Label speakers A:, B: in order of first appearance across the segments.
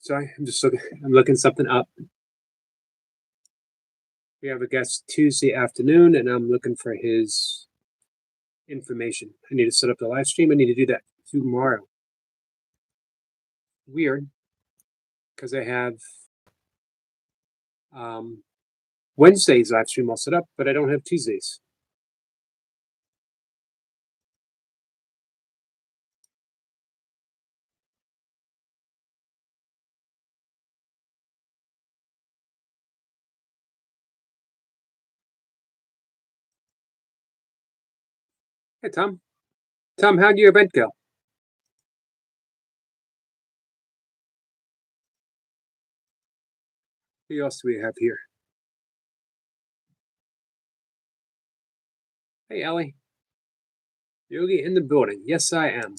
A: Sorry, I'm looking something up. We have a guest Tuesday afternoon, and I'm looking for his information. I need to set up the live stream. I need to do that tomorrow. Weird, because I have Wednesday's live stream all set up, but I don't have Tuesdays. Hey, Tom. Tom, how'd your event go? Who else do we have here? Hey, Ellie. Yogi in the building. Yes, I am.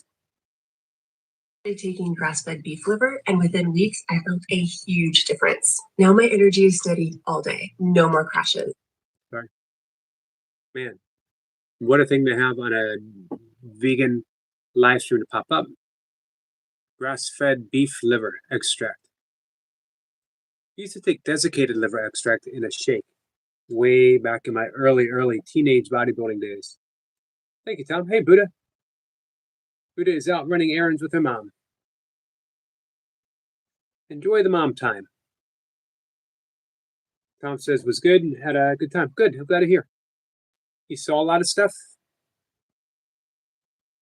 B: Taking grass-fed beef liver, and within weeks, I felt a huge difference. Now my energy is steady all day. No more crashes.
A: Sorry. Man, what a thing to have on a vegan live stream to pop up. Grass-fed beef liver extract. I used to take desiccated liver extract in a shake way back in my early teenage bodybuilding days. Thank you, Tom. Hey, Buddha. Buddha is out running errands with her mom. Enjoy the mom time. Tom says was good and had a good time. Good. I'm glad to hear. You saw a lot of stuff.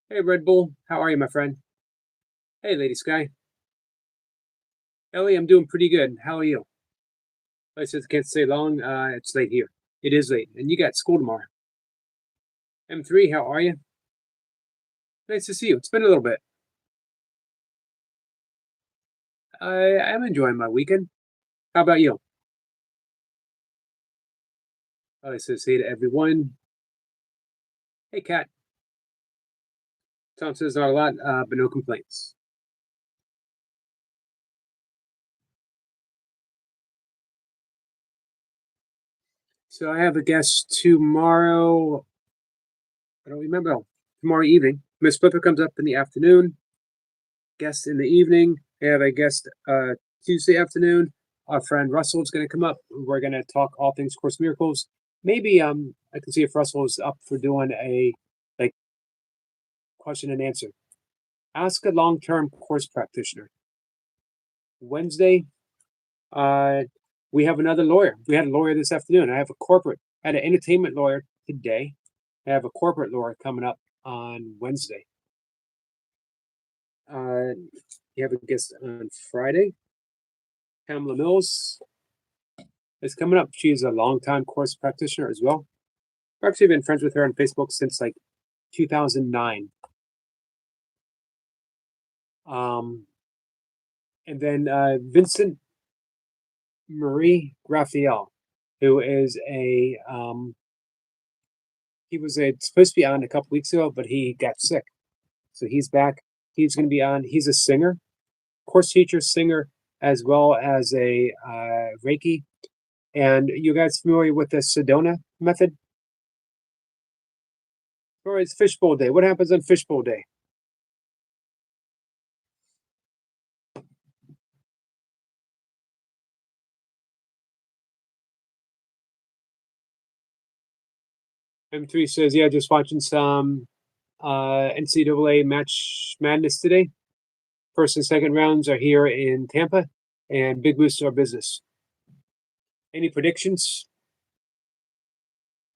A: Hey, Red Bull. How are you, my friend? Hey, Lady Sky. Ellie, I'm doing pretty good. How are you? I said can't stay long. It's late here. It is late, and you got school tomorrow. M3, how are you? Nice to see you. It's been a little bit. I am enjoying my weekend. How about you? I says hey to everyone. Hey, Kat. Tom says not a lot, but no complaints. So I have a guest tomorrow. I don't remember. Tomorrow evening. Miss Flipper comes up in the afternoon. Guest in the evening. I have a guest Tuesday afternoon. Our friend Russell is going to come up. We're going to talk all things Course Miracles. Maybe I can see if Russell is up for doing a question and answer. Ask a long-term course practitioner. Wednesday, we have another lawyer. We had a lawyer this afternoon. I have an entertainment lawyer today. I have a corporate lawyer coming up on Wednesday. You have a guest on Friday. Pamela Mills is coming up. She's a longtime course practitioner as well. I've actually been friends with her on Facebook since like 2009. And then Vincent Marie Raphael, who is he was supposed to be on a couple weeks ago, but he got sick. So he's back. He's going to be on. He's a singer, course teacher, singer, as well as a Reiki. And you guys familiar with the Sedona method? Or it's Fishbowl Day. What happens on Fishbowl Day? M3 says, yeah, just watching some NCAA Match Madness today. First and second rounds are here in Tampa, and big boost to our business. Any predictions?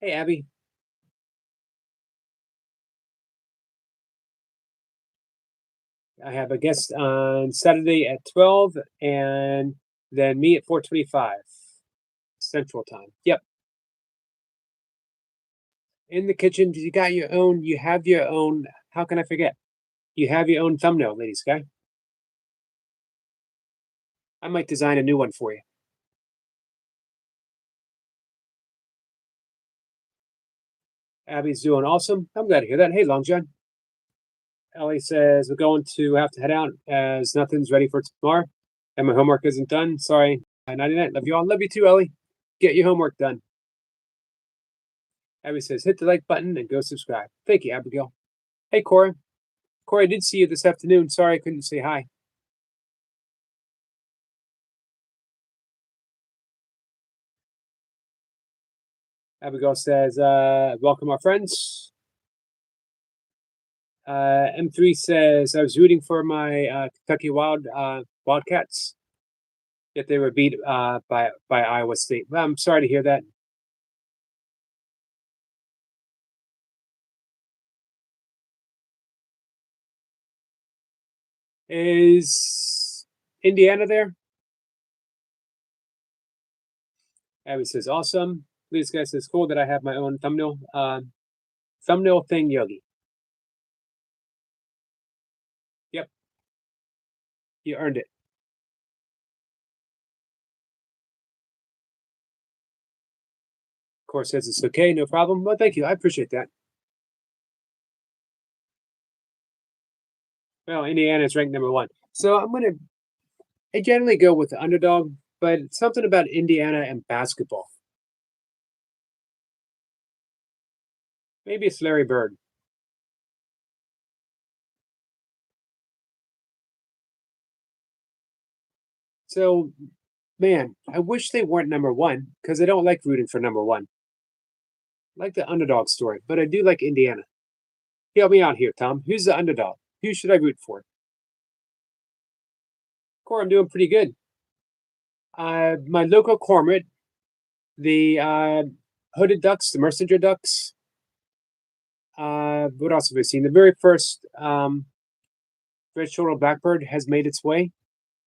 A: Hey, Abby. I have a guest on Saturday at 12, and then me at 4:25 Central Time. Yep. In the kitchen, you got your own. You have your own. How can I forget? You have your own thumbnail, Lady Sky. I might design a new one for you. Abby's doing awesome. I'm glad to hear that. Hey, Long John. Ellie says we're going to have to head out as nothing's ready for tomorrow, and my homework isn't done. Sorry. 99. Love you all. Love you too, Ellie. Get your homework done. Abby says hit the like button and go subscribe. Thank you, Abigail. Hey, Cora. Cora, I did see you this afternoon. Sorry I couldn't say hi. Abigail says, welcome our friends. M3 says, I was rooting for my Kentucky Wildcats, yet they were beat by Iowa State. Well, I'm sorry to hear that. Is Indiana there? Abby says, awesome. Please, guys, it's cool that I have my own thumbnail thing, Yogi. Yep. You earned it. Of course, says it's okay, no problem. Well, thank you. I appreciate that. Well, Indiana is ranked number 1. So I generally go with the underdog, but something about Indiana and basketball. Maybe it's Larry Bird. So, man, I wish they weren't number 1 because I don't like rooting for number 1. I like the underdog story, but I do like Indiana. Help me out here, Tom. Who's the underdog? Who should I root for? Core, I'm doing pretty good. My local cormorant, the hooded ducks, the Mercinger ducks. What else have I seen? The very first red-shouldered blackbird has made its way.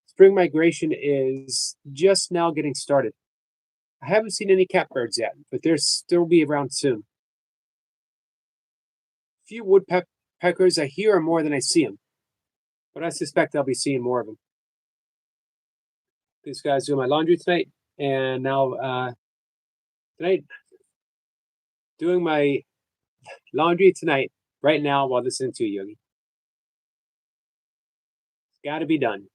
A: Spring migration is just now getting started. I haven't seen any catbirds yet, but they'll still be around soon. A few woodpeckers I hear are more than I see them, but I suspect I'll be seeing more of them. These guys doing my laundry tonight, and now tonight doing my laundry tonight, right now, while listening to you, Yogi. It's got to be done.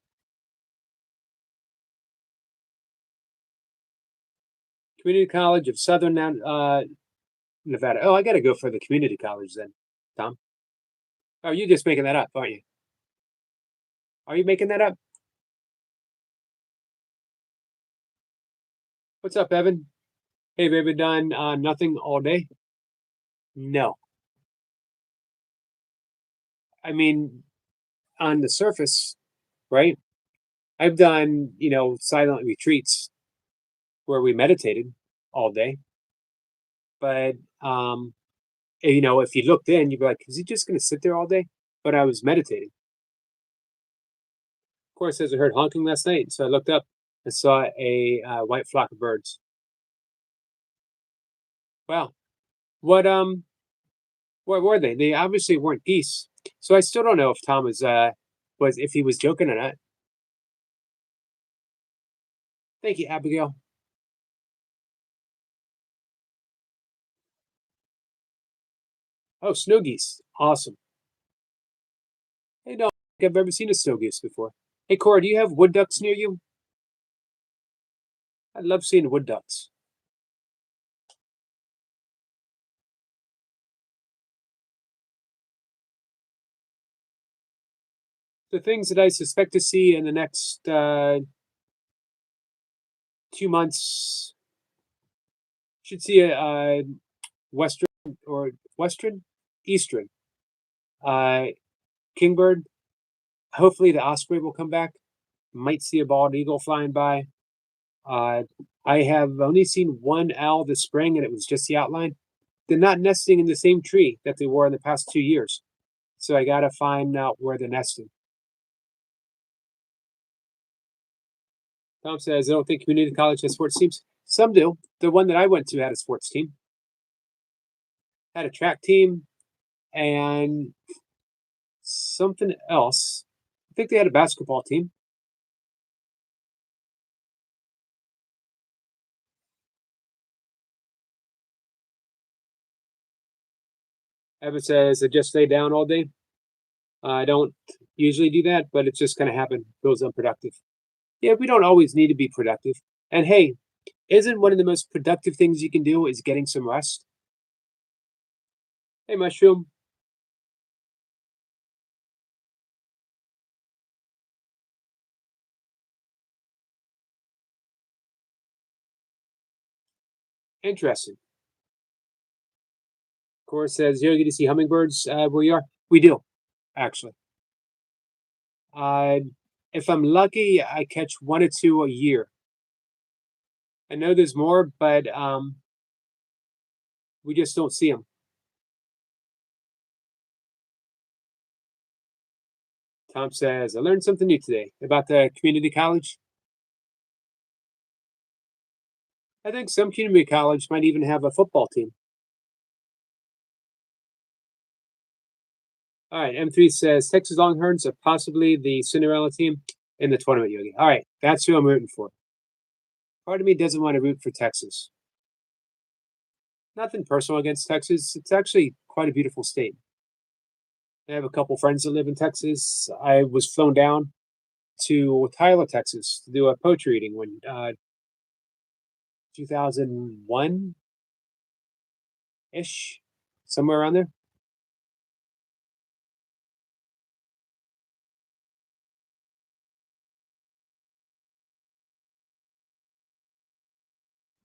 A: Community College of Southern Nevada. Oh, I got to go for the community college then, Tom. Oh, you're just making that up, aren't you? Are you making that up? What's up, Evan? Hey, have you ever done nothing all day? No. I mean, on the surface, right? I've done, silent retreats where we meditated all day. But, if you looked in, you'd be like, is he just going to sit there all day? But I was meditating. Of course, as I heard honking last night, so I looked up and saw a white flock of birds. Wow. What were they? They obviously weren't geese. So I still don't know if Tom was if he was joking or not. Thank you, Abigail. Oh, snow geese. Awesome. Hey, no, I've ever seen a snow goose before. Hey, Cora, do you have wood ducks near you? I love seeing wood ducks. The things that I suspect to see in the next 2 months should see a eastern kingbird. Hopefully, the osprey will come back. Might see a bald eagle flying by. I have only seen one owl this spring, and it was just the outline. They're not nesting in the same tree that they were in the past 2 years. So I got to find out where they're nesting. Tom says, I don't think community college has sports teams. Some do. The one that I went to had a sports team, had a track team, and something else. I think they had a basketball team. Evan says, I just lay down all day. I don't usually do that, but it's just going to happen. Feels unproductive. Yeah, we don't always need to be productive. And hey, isn't one of the most productive things you can do is getting some rest? Hey, Mushroom. Interesting. Cora says, you don't get to see hummingbirds where you are? We do, actually. Uh, if I'm lucky, I catch one or two a year. I know there's more, but we just don't see them. Tom says, I learned something new today about the community college. I think some community college might even have a football team. All right, M3 says Texas Longhorns are possibly the Cinderella team in the tournament, Yogi. All right, that's who I'm rooting for. Part of me doesn't want to root for Texas. Nothing personal against Texas. It's actually quite a beautiful state. I have a couple friends that live in Texas. I was flown down to Tyler, Texas to do a poetry reading when 2001 ish, somewhere around there.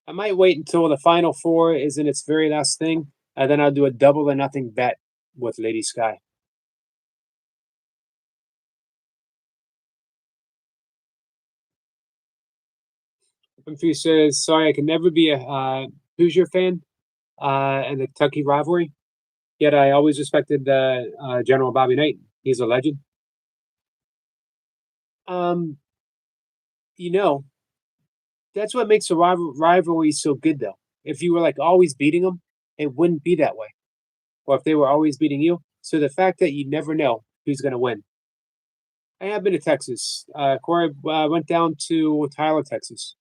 A: I might wait until the Final Four is in its very last thing, and then I'll do a double or nothing bet with Lady Sky. Humphrey says, "Sorry, I can never be a Hoosier fan and the Kentucky rivalry. Yet I always respected General Bobby Knight. He's a legend." Um, you know, that's what makes a rivalry so good, though. If you were like always beating them, it wouldn't be that way. Or if they were always beating you. So the fact that you never know who's going to win. I have been to Texas. Corey went down to Tyler, Texas.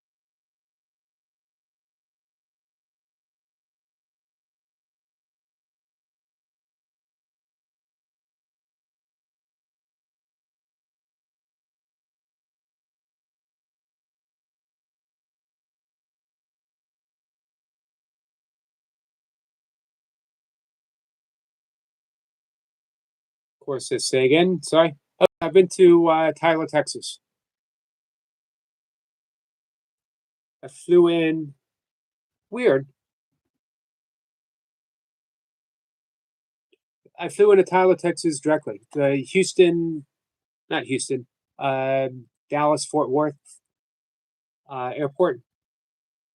A: Of course, say again. Sorry. Oh, I've been to Tyler, Texas. I flew in. Weird. I flew into Tyler, Texas directly. The Houston, not Houston, uh, Dallas Fort Worth airport.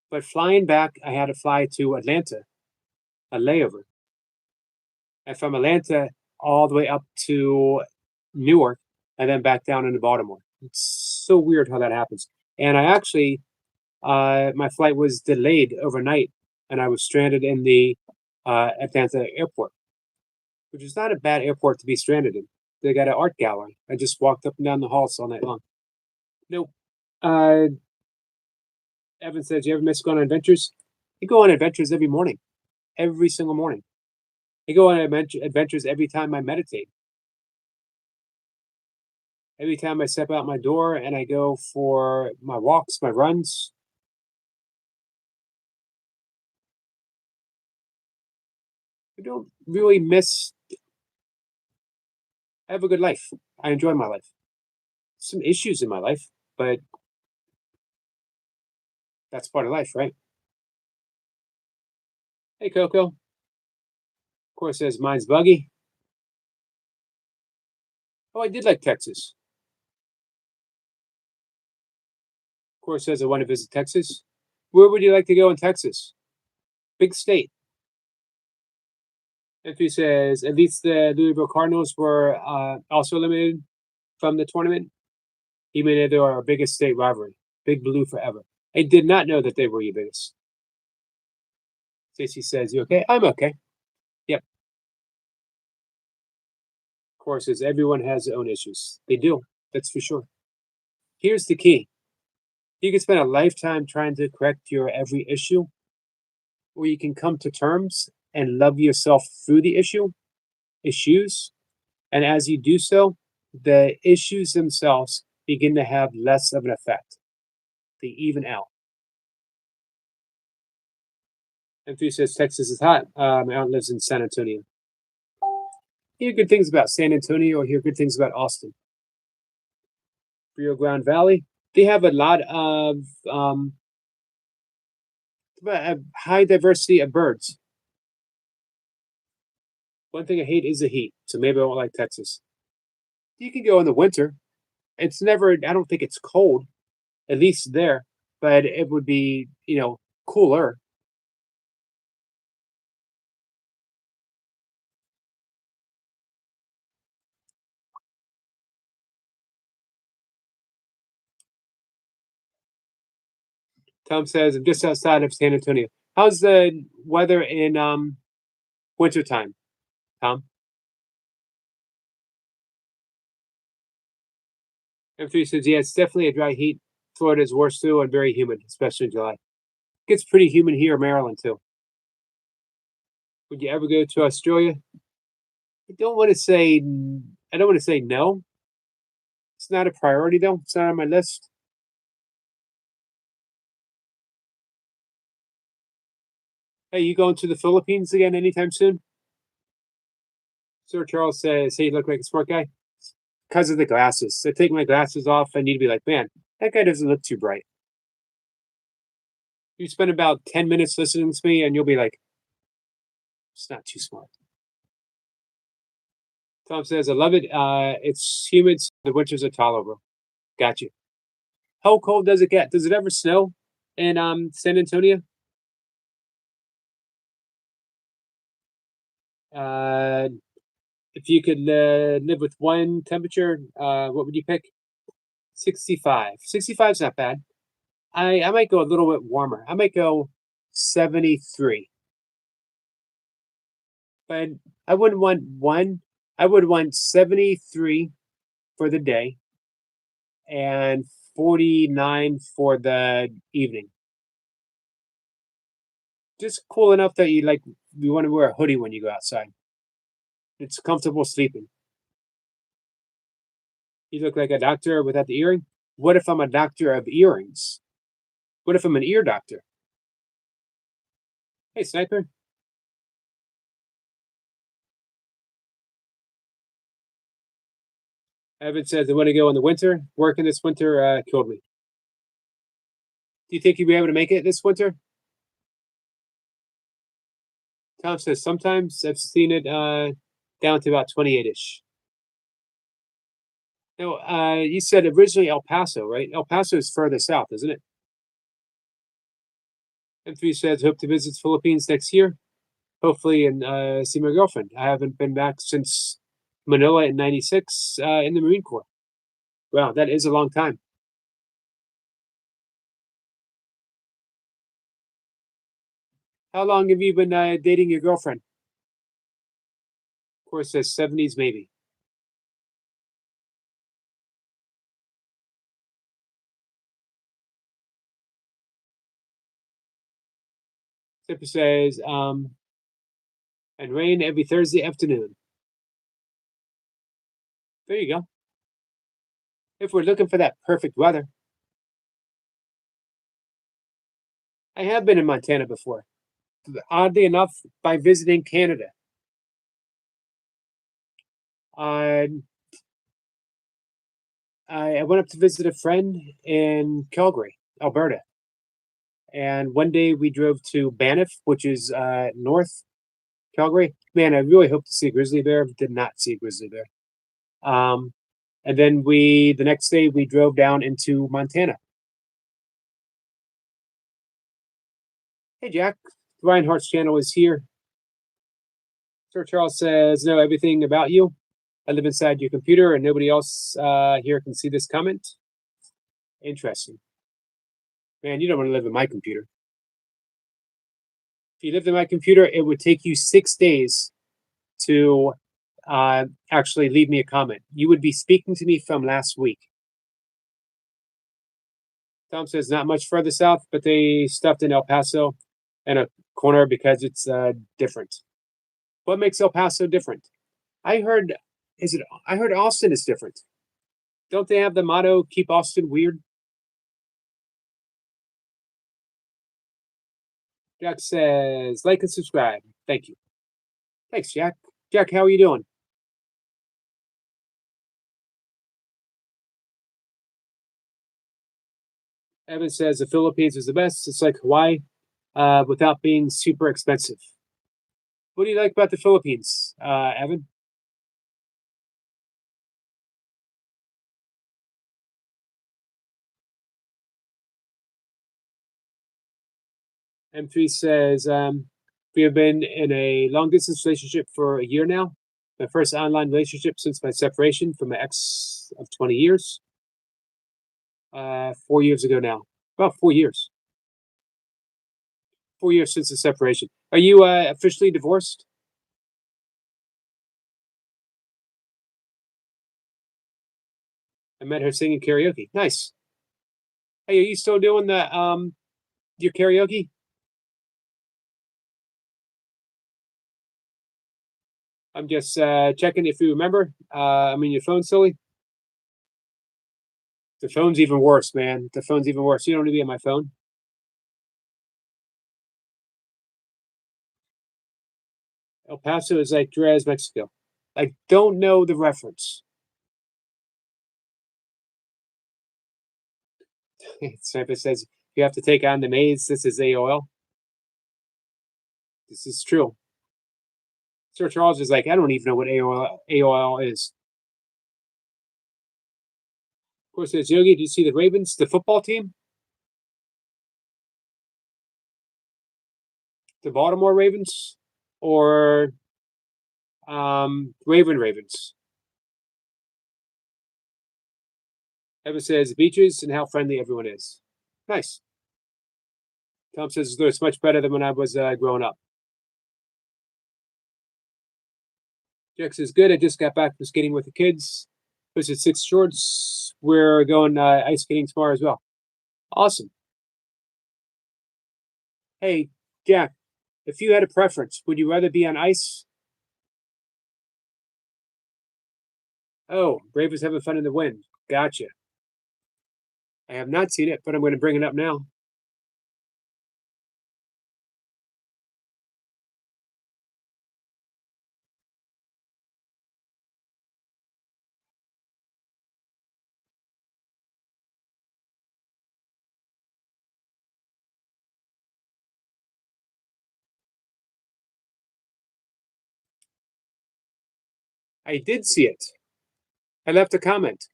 A: But flying back, I had to fly to Atlanta, a layover. And from Atlanta all the way up to Newark and then back down into Baltimore. It's so weird how that happens. And I actually, my flight was delayed overnight and I was stranded in the Atlanta airport, which is not a bad airport to be stranded in. They got an art gallery. I just walked up and down the halls all night long. Nope. Uh, Evan says, you ever miss going on adventures? You go on adventures every morning, every single morning. I go on adventures every time I meditate. Every time I step out my door and I go for my walks, my runs. I don't really miss. I have a good life. I enjoy my life. Some issues in my life, but that's part of life, right? Hey, Coco. Of course, says mine's buggy. Oh, I did like Texas. Of course, says I want to visit Texas. Where would you like to go in Texas? Big state. If he says at least the Louisville Cardinals were also eliminated from the tournament, even though they are our biggest state rivalry. Big Blue forever. I did not know that they were your biggest. Stacy says, you okay? I'm okay. Yep. Of course, as everyone has their own issues. They do. That's for sure. Here's the key. You can spend a lifetime trying to correct your every issue, or you can come to terms and love yourself through the issues. And as you do so, the issues themselves begin to have less of an effect. They even out. And says Texas is hot. My aunt lives in San Antonio. Hear good things about San Antonio or hear good things about Austin. Rio Grande Valley, they have a lot of a high diversity of birds. One thing I hate is the heat, so maybe I won't like Texas. You can go in the winter. It's never, I don't think it's cold, at least there, but it would be, cooler. Tom says, I'm just outside of San Antonio. How's the weather in wintertime, Tom? M3 says, yeah, it's definitely a dry heat. Florida is worse too and very humid, especially in July. It gets pretty humid here in Maryland too. Would you ever go to Australia? I don't want to say no. It's not a priority though. It's not on my list. Hey, you going to the Philippines again anytime soon? Sir Charles says, hey, you look like a smart guy. Because of the glasses. I take my glasses off. I need to be like, man, that guy doesn't look too bright. You spend about 10 minutes listening to me and you'll be like, it's not too smart. Tom says, I love it. It's humid. So the winters are tolerable. Got you. How cold does it get? Does it ever snow in San Antonio? Uh, if you could live with one temperature, what would you pick? 65. 65 is not bad. I might go a little bit warmer. I might go 73. But I wouldn't want one. I would want 73 for the day and 49 for the evening. Just cool enough that you want to wear a hoodie when you go outside. It's comfortable sleeping. You look like a doctor without the earring. What if I'm a doctor of earrings? What if I'm an ear doctor? Hey, Sniper. Evan says, I want to go in the winter. Working this winter killed me. Do you think you'll be able to make it this winter? Tom says, sometimes I've seen it down to about 28-ish. Now, you said originally El Paso, right? El Paso is further south, isn't it? M3 says, hope to visit the Philippines next year. Hopefully, and see my girlfriend. I haven't been back since Manila in '96 in the Marine Corps. Wow, that is a long time. How long have you been dating your girlfriend? Of course, says 70s maybe. Zipper says, and rain every Thursday afternoon. There you go. If we're looking for that perfect weather. I have been in Montana before. Oddly enough, by visiting Canada. Uh, I went up to visit a friend in Calgary, Alberta. And one day we drove to Banff, which is north Calgary. Man, I really hope to see a grizzly bear. Did not see a grizzly bear. And then the next day we drove down into Montana. Hey, Jack. Ryan Hart's channel is here. Sir Charles says, know everything about you. I live inside your computer and nobody else here can see this comment. Interesting. Man, you don't want to live in my computer. If you lived in my computer, it would take you 6 days to actually leave me a comment. You would be speaking to me from last week. Tom says not much further south, but they stuffed in El Paso and a corner because it's different. What makes El Paso different? I heard Austin is different. Don't they have the motto "Keep Austin weird"? Jack says like and subscribe. Thank you. Thanks, Jack. Jack, how are you doing? Evan says the Philippines is the best. It's like Hawaii, without being super expensive. What do you like about the Philippines, Evan? M3 says, we have been in a long distance relationship for a year now. My first online relationship since my separation from my ex of 20 years. 4 years ago now. About 4 years. 4 years since the separation. Are you officially divorced? I met her singing karaoke. Nice. Hey, are you still doing the your karaoke? I'm just checking if you remember. Your phone's silly. The phone's even worse, man. The phone's even worse. You don't need to be on my phone. El Paso is like Jerez, Mexico. I don't know the reference. Sniper says you have to take on the maids. This is AOL. This is true. Sir Charles is like, I don't even know what AOL is. Of course, there's Yogi. Do you see the Ravens, the football team? The Baltimore Ravens or Ravens? Evan says beaches and how friendly everyone is. Nice. Tom says it's much better than when I was growing up. Jack says good. I just got back from skating with the kids. Posted 6 shorts. We're going ice skating tomorrow as well. Awesome. Hey, Jack, if you had a preference, would you rather be on ice? Oh, Brave is having fun in the wind. Gotcha. I have not seen it, but I'm going to bring it up now. I did see it. I left a comment.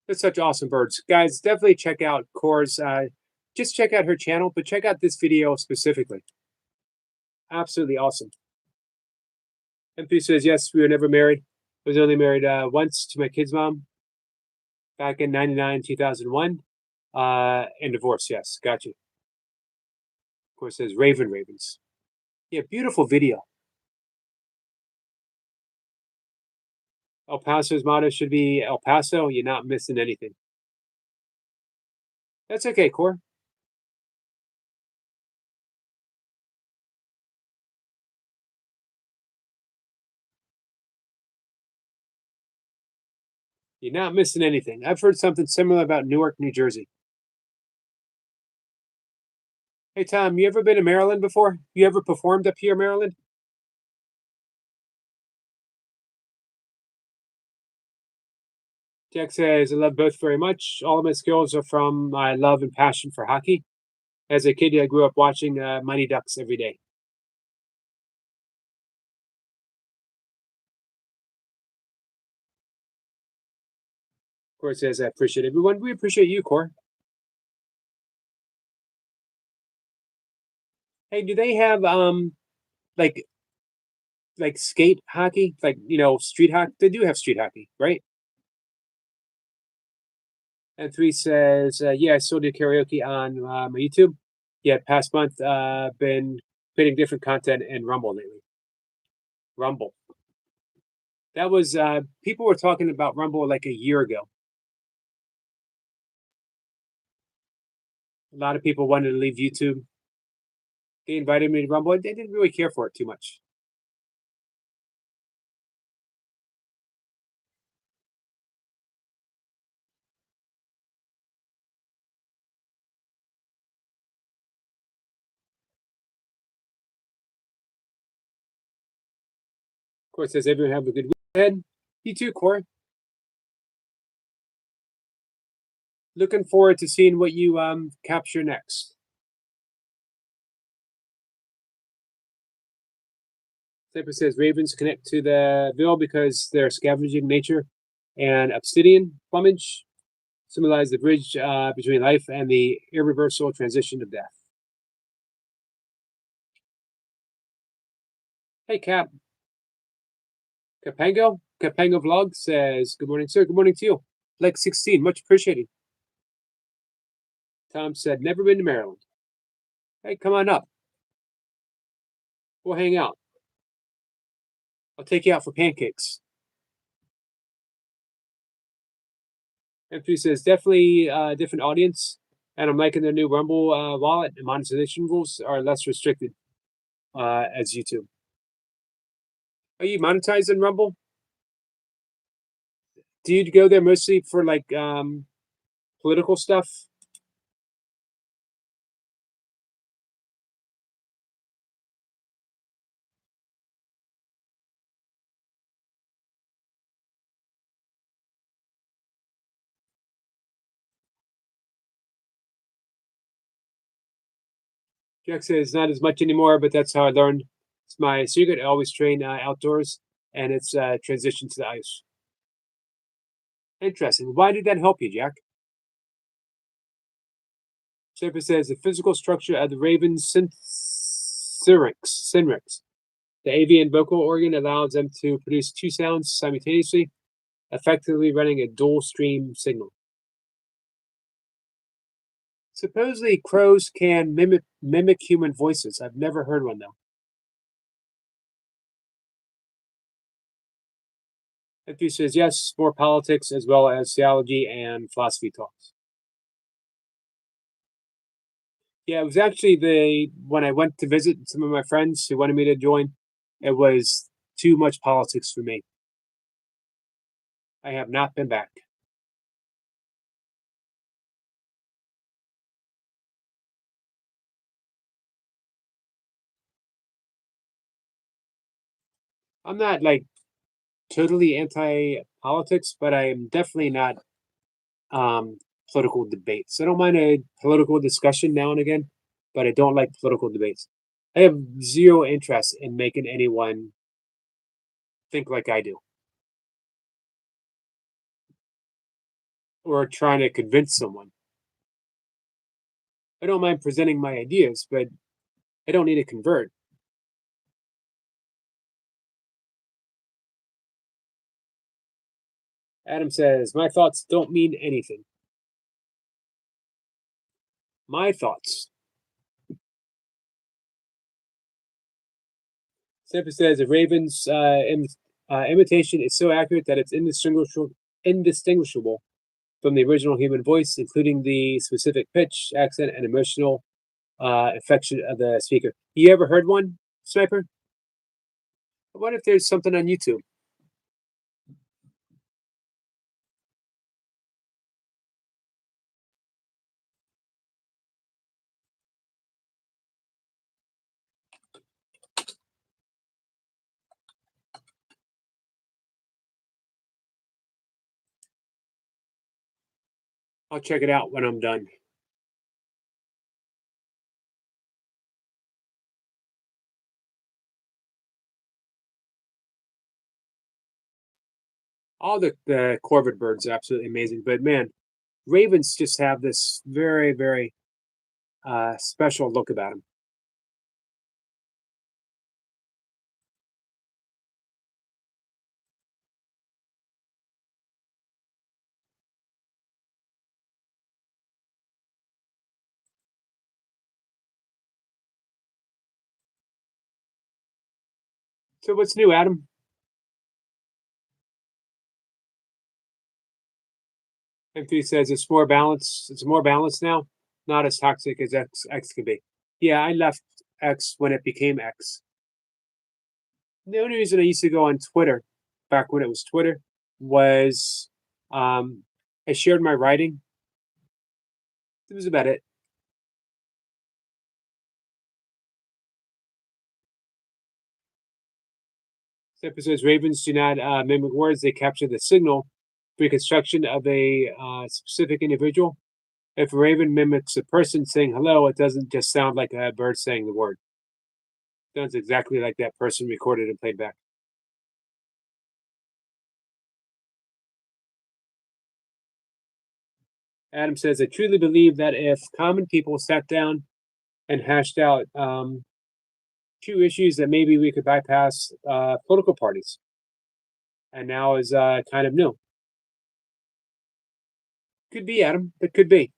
A: They're such awesome birds. Guys, definitely check out Cora's. Just check out her channel, but check out this video specifically. Absolutely awesome. MP says, yes, we were never married. I was only married once to my kid's mom back in 99, 2001. And divorced, yes. Got you. Of course, there's Ravens. Yeah, beautiful video. El Paso's motto should be El Paso, you're not missing anything. That's okay, Core. You're not missing anything. I've heard something similar about Newark, New Jersey. Hey, Tom, you ever been to Maryland before? You ever performed up here, Maryland? Jack says, I love both very much. All of my skills are from my love and passion for hockey. As a kid, I grew up watching Mighty Ducks every day. Core says, I appreciate everyone. We appreciate you, Core. Hey, do they have like skate hockey? Like, street hockey? They do have street hockey, right? And 3 says, yeah, I still do karaoke on my YouTube. Yeah, past month, been creating different content in Rumble lately. Rumble. That was people were talking about Rumble like a year ago. A lot of people wanted to leave YouTube. They invited me to Rumble. They didn't really care for it too much. Of course, says everyone have a good weekend. You too, Corey. Looking forward to seeing what you capture next. Sniper says ravens connect to the veil because their scavenging nature and obsidian plumage symbolize the bridge between life and the irreversible transition of death. Hey, Capango Vlog says, good morning, sir. Good morning to you. Like 16, much appreciated. Tom said, never been to Maryland. Hey, come on up. We'll hang out. I'll take you out for pancakes. M3 says, definitely a different audience, and I'm liking their new Rumble wallet, and monetization rules are less restricted as YouTube. Are you monetized in Rumble? Do you go there mostly for like political stuff? Jack says not as much anymore, but that's how I learned. It's my secret. I always train outdoors, and it's transition to the ice. Interesting. Why did that help you, Jack? Sherpa says the physical structure of the raven's synrix, the avian vocal organ, allows them to produce two sounds simultaneously, effectively running a dual stream signal. Supposedly, crows can mimic human voices. I've never heard one though. Matthew says yes, more politics as well as theology and philosophy talks. Yeah, it was actually when I went to visit some of my friends who wanted me to join, it was too much politics for me. I have not been back. I'm not like totally anti-politics, but I am definitely not political debates. I don't mind a political discussion now and again, but I don't like political debates. I have zero interest in making anyone think like I do or trying to convince someone. I don't mind presenting my ideas, but I don't need to convert. Adam says, my thoughts don't mean anything. My thoughts. Sampa says, the Ravens' imitation is so accurate that it's indistinguishable from the original human voice, including the specific pitch, accent, and emotional inflection of the speaker. You ever heard one, Sniper? I wonder if there's something on YouTube. I'll check it out when I'm done. All the Corvid birds are absolutely amazing, but man, ravens just have this very, very special look about them. So what's new, Adam? M3 says it's more balanced. It's more balanced now, not as toxic as X could be. Yeah, I left X when it became X. The only reason I used to go on Twitter, back when it was Twitter, was I shared my writing. It was about it. This episode's ravens do not mimic words; they capture the signal reconstruction of a specific individual. If a raven mimics a person saying hello, it doesn't just sound like a bird saying the word. Sounds exactly like that person recorded and played back. Adam says, I truly believe that if common people sat down and hashed out two issues, that maybe we could bypass political parties. And now is kind of new. Could be, Adam. It could be.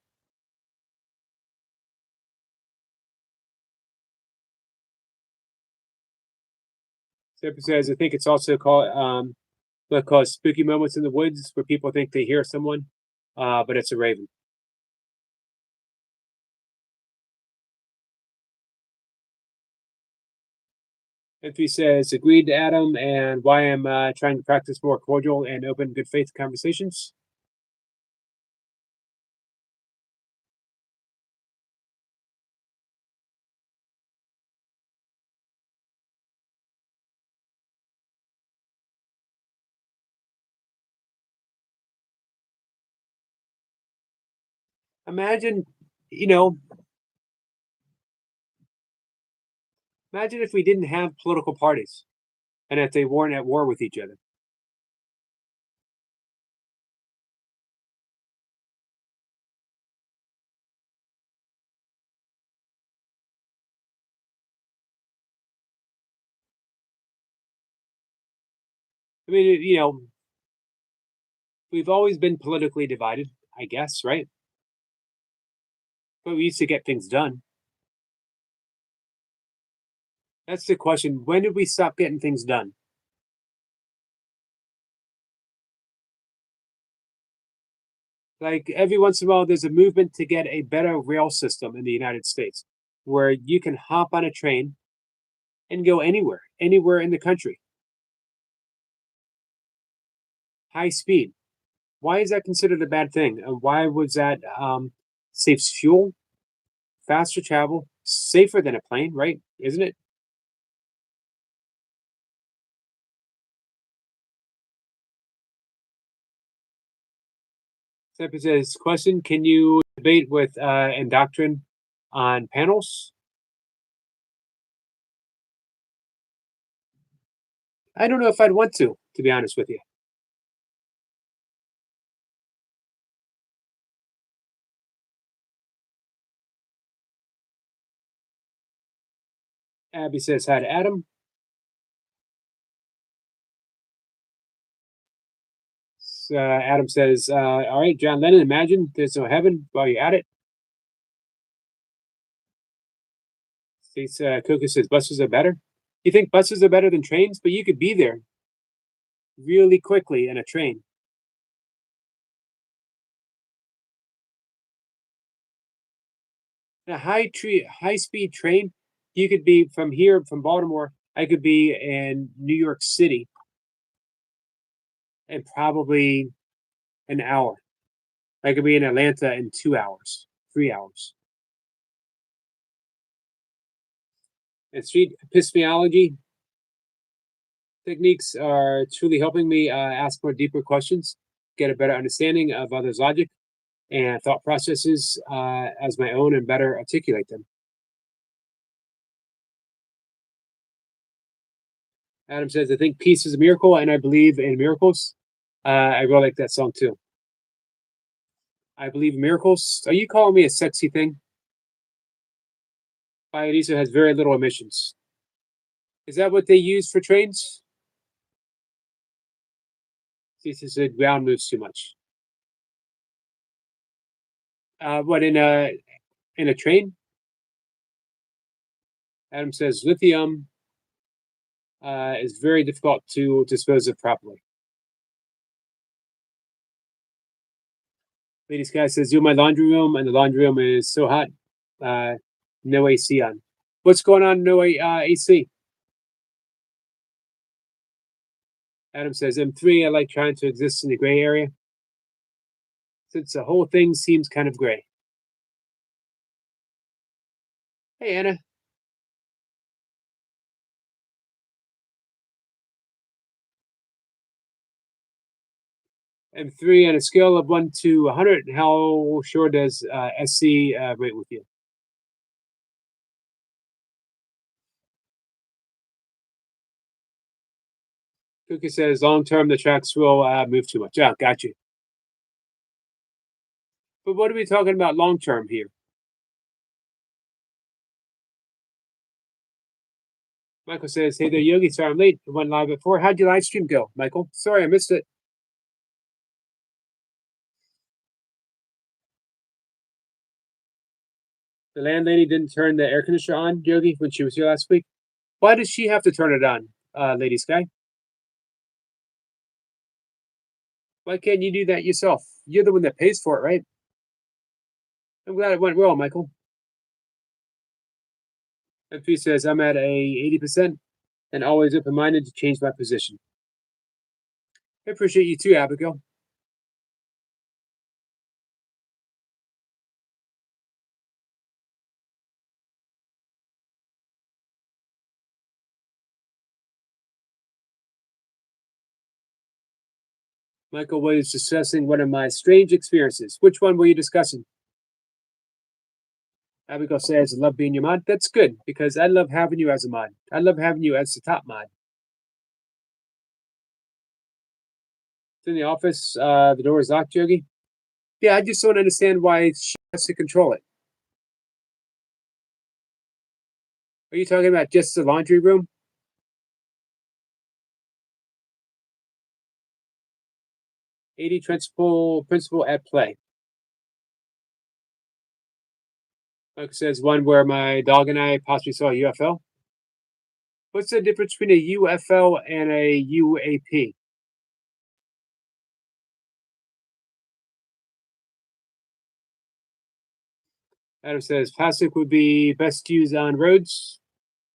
A: Zipper says, I think it's also called what called spooky moments in the woods, where people think they hear someone, but it's a raven. Entry says, agreed to Adam, and why I'm trying to practice more cordial and open good faith conversations. Imagine, you know, imagine if we didn't have political parties and if they weren't at war with each other. I mean, we've always been politically divided, I guess, right? But we used to get things done. That's the question. When did we stop getting things done? Like every once in a while, there's a movement to get a better rail system in the United States where you can hop on a train and go anywhere in the country. High speed. Why is that considered a bad thing? And why was that saves fuel, faster travel, safer than a plane, right? Isn't it? Step says, question, can you debate with and doctrine on panels? I don't know if I'd want to be honest with you. Abby says hi to Adam. Adam says, all right, John Lennon, imagine there's no heaven while you're at it. States Coca says buses are better. You think buses are better than trains? But you could be there really quickly in a train. A high speed train, you could be from here, from Baltimore, I could be in New York City in probably an hour. I could be in Atlanta in 2 hours, 3 hours. And street epistemology techniques are truly helping me ask more deeper questions, get a better understanding of others' logic and thought processes as my own, and better articulate them. Adam says, I think peace is a miracle, and I believe in miracles. I really like that song too. I believe in miracles. Are you calling me a sexy thing? Biodiesel has very little emissions. Is that what they use for trains? This is the ground moves too much. What in a train? Adam says lithium is very difficult to dispose of properly. Ladies guy says, do my laundry room, and the laundry room is so hot. No AC on. What's going on? No AC. Adam says, M3, I like trying to exist in the gray area, since the whole thing seems kind of gray. Hey, Anna. M3 on a scale of 1 to 100, how sure does SC rate with you? Cookie says long term the tracks will move too much. Oh, got you. But what are we talking about long term here? Michael says, "Hey there, Yogi. Sorry I'm late. I went live before. How'd your live stream go, Michael? Sorry I missed it." The landlady didn't turn the air conditioner on, Yogi, when she was here last week. Why does she have to turn it on, Lady Sky? Why can't you do that yourself? You're the one that pays for it, right? I'm glad it went well, Michael. MP says, I'm at a 80% and always open-minded to change my position. I appreciate you too, Abigail. Michael was discussing one of my strange experiences. Which one were you discussing? Abigail says, I love being your mod. That's good, because I love having you as a mod. I love having you as the top mod. It's in the office. The door is locked, Yogi. Yeah, I just don't understand why she has to control it. Are you talking about just the laundry room? AD principle at play. Like it says, one where my dog and I possibly saw a UFO. What's the difference between a UFO and a UAP? Adam says plastic would be best used on roads,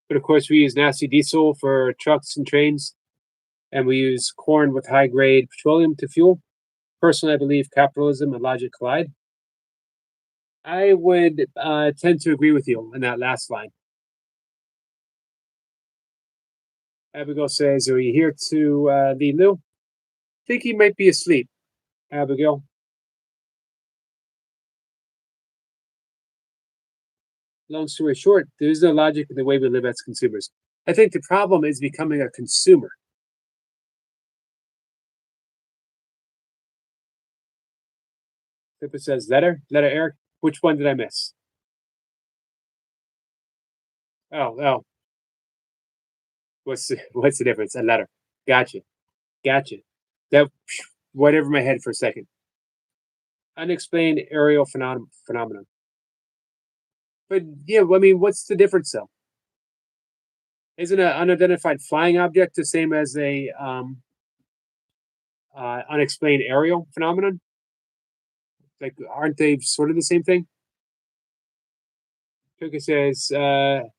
A: but of course we use nasty diesel for trucks and trains, and we use corn with high-grade petroleum to fuel. Personally, I believe capitalism and logic collide. I would tend to agree with you in that last line. Abigail says, are you here to lead Lou? I think he might be asleep, Abigail. Long story short, there is no logic in the way we live as consumers. I think the problem is becoming a consumer. Pippa says, letter, Eric. Which one did I miss? Oh. What's the difference? A letter. Gotcha. That went over my head for a second. Unexplained aerial phenomenon. But yeah, I mean, what's the difference though? Isn't an unidentified flying object the same as a unexplained aerial phenomenon? Like, aren't they sort of the same thing? Coco says, to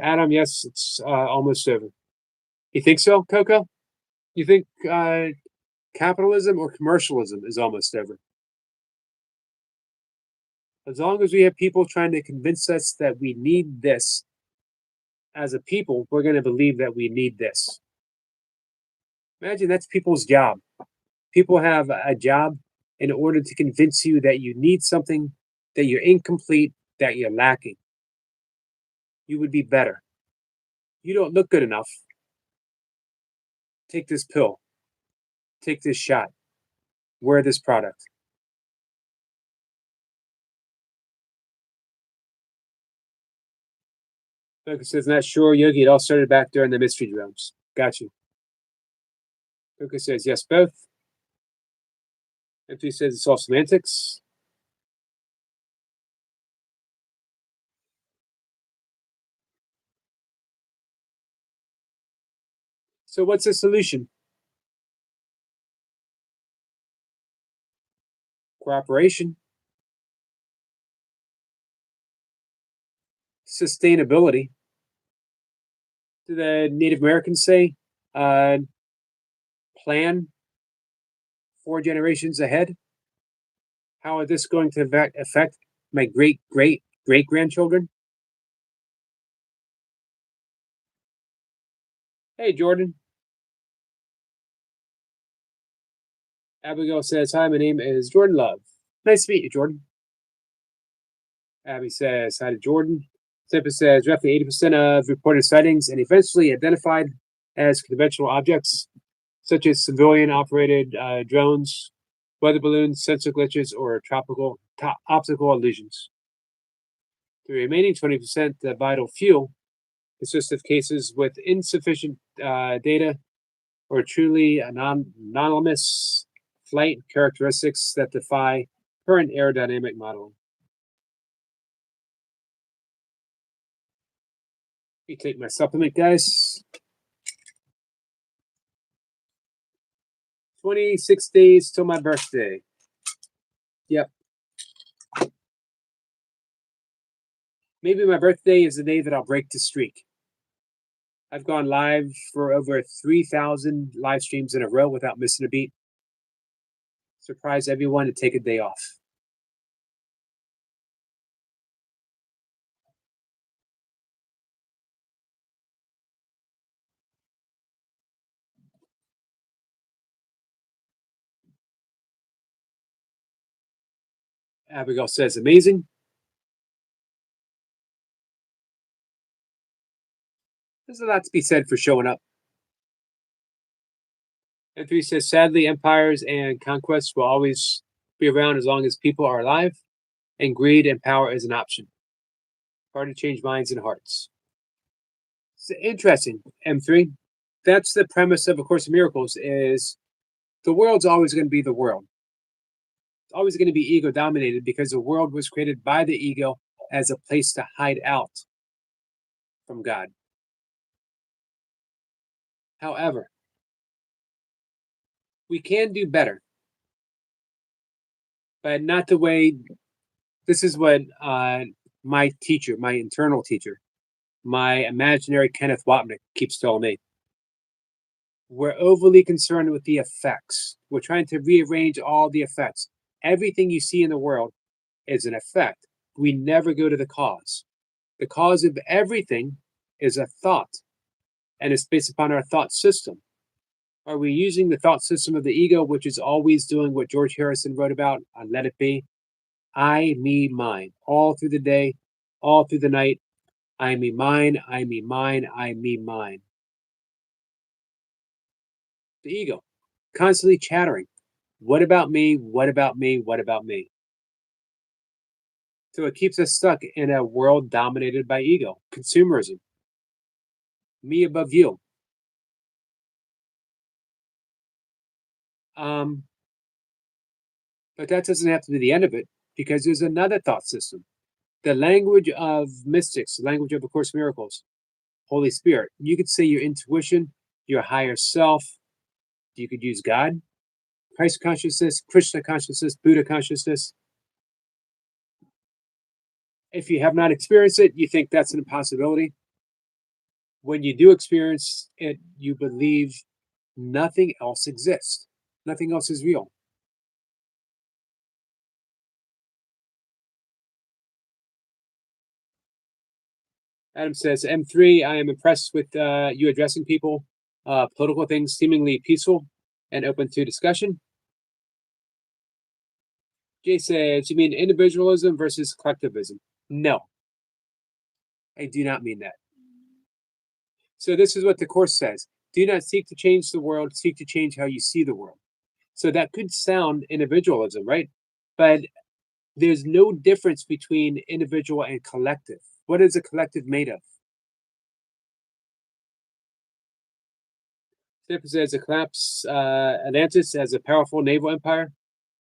A: Adam, yes, it's almost over. You think so, Coco? You think capitalism or commercialism is almost over? As long as we have people trying to convince us that we need this, as a people, we're going to believe that we need this. Imagine that's people's job. People have a job in order to convince you that you need something, that you're incomplete, that you're lacking. You would be better. You don't look good enough. Take this pill. Take this shot. Wear this product. Coco says, not sure, Yogi. It all started back during the mystery realms. Got you. Coco says, yes, both. Empty says it's all semantics. So what's the solution? Cooperation. Sustainability. Do the Native Americans say plan 4 generations ahead? How is this going to affect my great grandchildren? Hey, Jordan. Abigail says, hi, my name is Jordan Love. Nice to meet you, Jordan. Abby says, hi to Jordan. Simpa says, roughly 80% of reported sightings and eventually identified as conventional objects. such as civilian-operated drones, weather balloons, sensor glitches, or tropical optical illusions. The remaining 20%, the vital few, consists of cases with insufficient data or truly anomalous flight characteristics that defy current aerodynamic modeling. Let me take my supplement, guys. 26 days till my birthday. Yep. Maybe my birthday is the day that I'll break the streak. I've gone live for over 3,000 live streams in a row without missing a beat. Surprise everyone to take a day off. Abigail says, amazing. There's a lot to be said for showing up. And 3 says, sadly, empires and conquests will always be around as long as people are alive, and greed and power is an option. Hard to change minds and hearts. It's interesting, M3. That's the premise of A Course in Miracles, is the world's always going to be the world. It's always going to be ego-dominated because the world was created by the ego as a place to hide out from God. However, we can do better, but not the way. This is what my teacher, my internal teacher, my imaginary Kenneth Wapnick keeps telling me. We're overly concerned with the effects. We're trying to rearrange all the effects. Everything you see in the world is an effect. We never go to the cause. The cause of everything is a thought, and it's based upon our thought system. Are we using the thought system of the ego, which is always doing what George Harrison wrote about on Let It Be? I, me, mine. All through the day, all through the night. I, me, mine. I, me, mine. I, me, mine. The ego, constantly chattering. What about me? What about me? What about me? So it keeps us stuck in a world dominated by ego, consumerism. Me above you. But that doesn't have to be the end of it, because there's another thought system. The language of mystics, the language of A Course in Miracles, Holy Spirit. You could say your intuition, your higher self. You could use God, Christ consciousness, Krishna consciousness, Buddha consciousness. If you have not experienced it, you think that's an impossibility. When you do experience it, you believe nothing else exists. Nothing else is real. Adam says, M3, I am impressed with you addressing people, political things seemingly peaceful and open to discussion. Jay says, you mean individualism versus collectivism? No, I do not mean that. So this is what the Course says. Do not seek to change the world, seek to change how you see the world. So that could sound individualism, right? But there's no difference between individual and collective. What is a collective made of? Stephen says, a collapse Atlantis as a powerful naval empire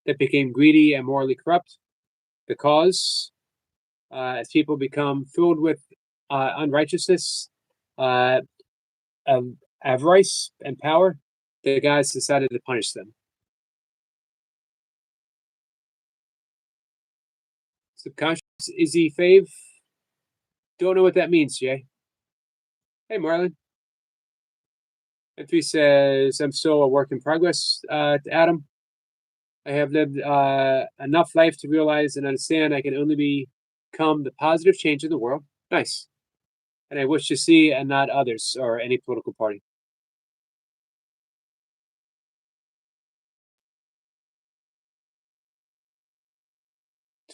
A: that became greedy and morally corrupt. The cause, as people become filled with unrighteousness, avarice, and power, the guys decided to punish them. Subconscious Izzy Fave. Don't know what that means, Jay. Hey, Marlon. M3 says, I'm still a work in progress, Adam. I have lived enough life to realize and understand I can only become the positive change in the world. Nice. And I wish to see and not others or any political party.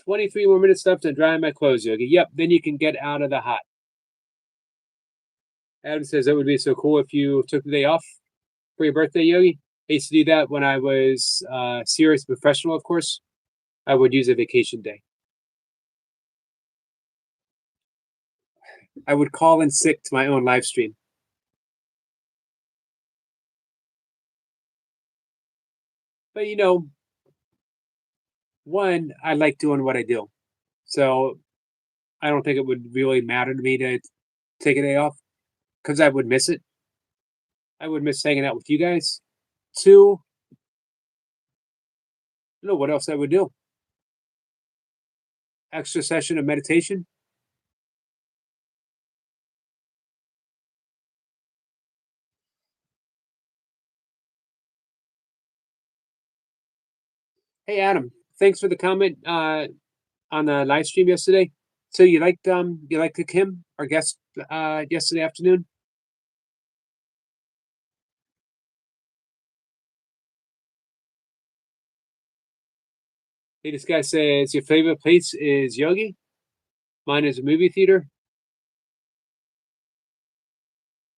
A: "23 more minutes left to dry my clothes, Yogi." Yep, then you can get out of the hot. Adam says, that would be so cool if you took the day off for your birthday, Yogi. I used to do that when I was serious professional, of course. I would use a vacation day. I would call in sick to my own live stream. But one, I like doing what I do. So I don't think it would really matter to me to take a day off because I would miss it. I would miss hanging out with you guys. Two, what else I would do? Extra session of meditation. Hey Adam, thanks for the comment on the live stream yesterday. So you liked Kim, our guest yesterday afternoon? Hey, this guy says your favorite place is Yogi. Mine is a movie theater.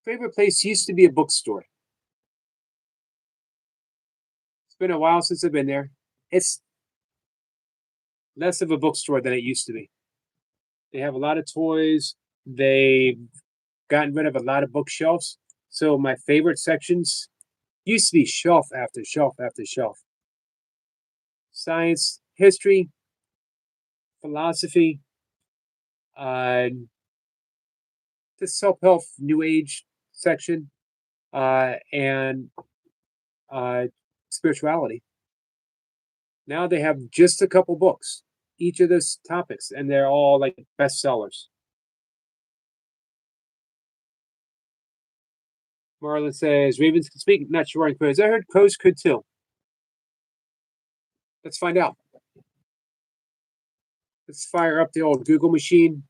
A: Favorite place used to be a bookstore. It's been a while since I've been there. It's less of a bookstore than it used to be. They have a lot of toys. They've gotten rid of a lot of bookshelves. So my favorite sections used to be shelf after shelf after shelf. Science, history, philosophy, uh, the self-help new age section, and uh, spirituality. Now they have just a couple books, each of those topics, and they're all like bestsellers. Marlon says ravens can speak. Not sure on crows. I heard crows could too. Let's find out. Let's fire up the old Google machine.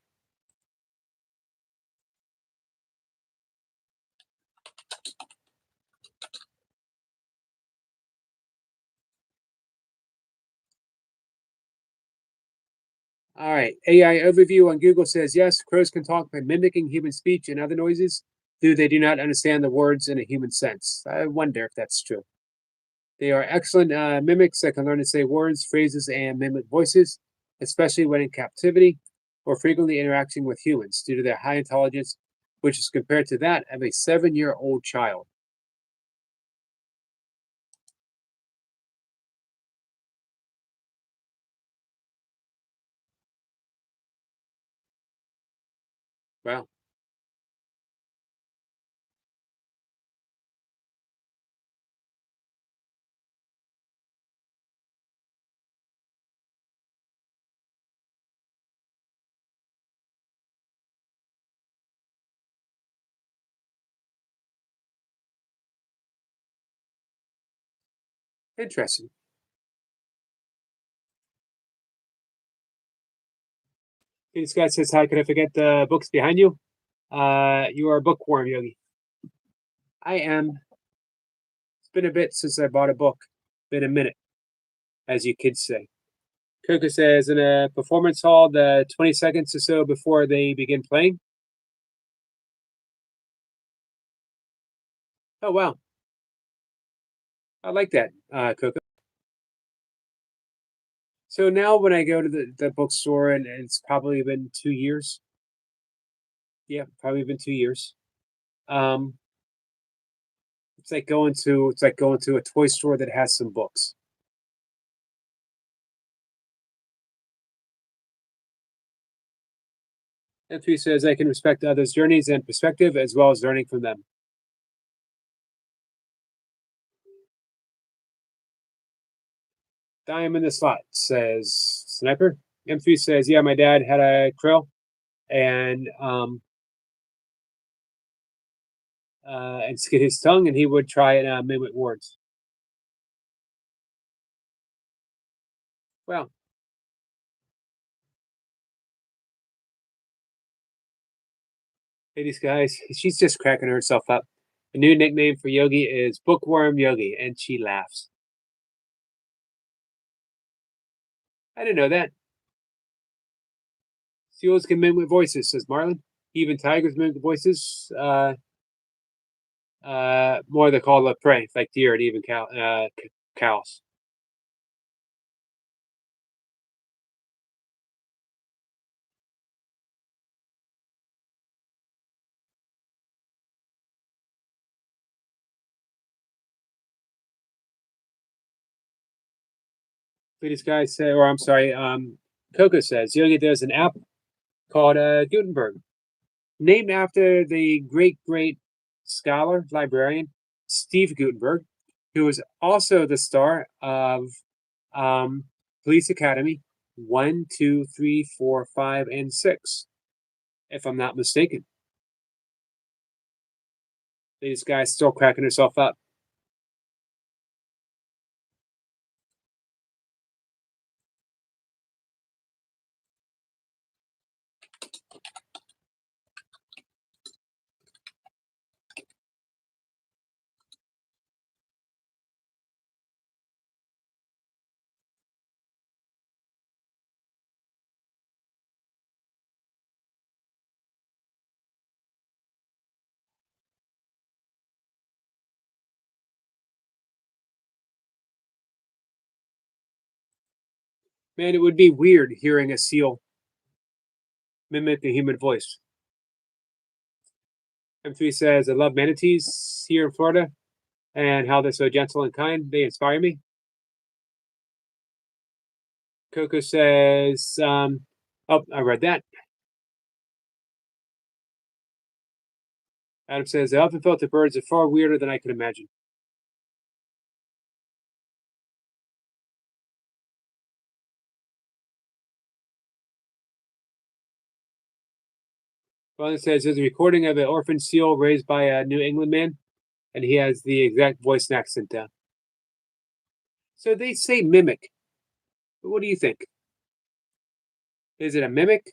A: All right. AI overview on Google says yes, crows can talk by mimicking human speech and other noises, though they do not understand the words in a human sense. I wonder if that's true. They are excellent mimics that can learn to say words, phrases, and mimic voices, especially when in captivity or frequently interacting with humans due to their high intelligence, which is compared to that of a 7-year-old child. Wow. Interesting. This guy says, "How could I forget the books behind you?" You are a bookworm, Yogi. I am. It's been a bit since I bought a book. Been a minute, as you kids say. Coca says, in a performance hall, the 20 seconds or so before they begin playing. Oh, wow. I like that, Coca. So now when I go to the bookstore, and it's probably been 2 years. Yeah, probably been 2 years. Um, it's like going to a toy store that has some books. F3 says I can respect others' journeys and perspective as well as learning from them. Dime in the slot says Sniper. M3 says, yeah, my dad had a krill and skid his tongue, and he would try and mimic words. Well, hey, these guys, she's just cracking herself up. The new nickname for Yogi is Bookworm Yogi, and she laughs. I didn't know that. Seals can mimic voices, says Marlon. Even tigers mimic voices. More the call of prey, like deer and even cows. This guy said, or I'm sorry, Coco says, there's an app called Gutenberg, named after the great scholar, librarian, Steve Gutenberg, who was also the star of Police Academy 1, 2, 3, 4, 5, and 6, if I'm not mistaken. This guy's still cracking herself up. Man, it would be weird hearing a seal mimic the human voice. M3 says, I love manatees here in Florida and how they're so gentle and kind. They inspire me. Coco says, oh, I read that. Adam says, I often felt the birds are far weirder than I could imagine. Ron says, there's a recording of an orphan seal raised by a New England man, and he has the exact voice and accent down. So they say mimic. But what do you think? Is it a mimic?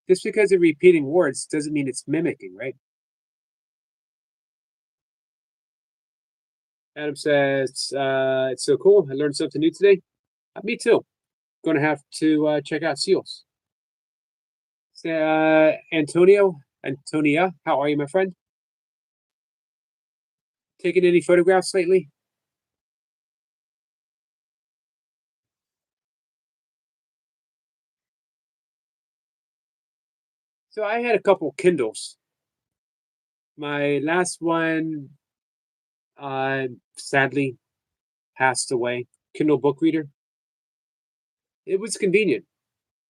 A: Just because they're repeating words doesn't mean it's mimicking, right? Adam says, it's so cool. I learned something new today. Me too. Going to have to check out seals. Antonia, how are you, my friend? Taking any photographs lately? So I had a couple Kindles. My last one, sadly, passed away. Kindle book reader. It was convenient,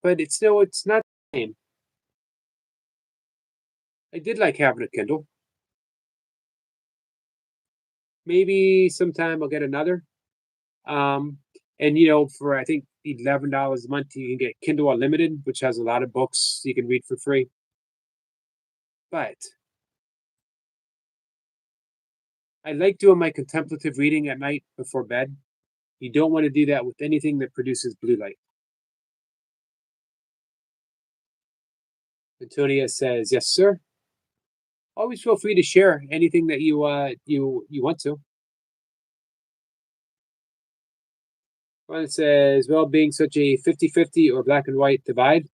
A: but it's not the same. I did like having a Kindle. Maybe sometime I'll get another. And for I think $11 a month, you can get Kindle Unlimited, which has a lot of books you can read for free. But I like doing my contemplative reading at night before bed. You don't want to do that with anything that produces blue light. Antonia says, "Yes, sir. Always feel free to share anything that you want to." One says, "Well, being such a 50-50 or black and white divide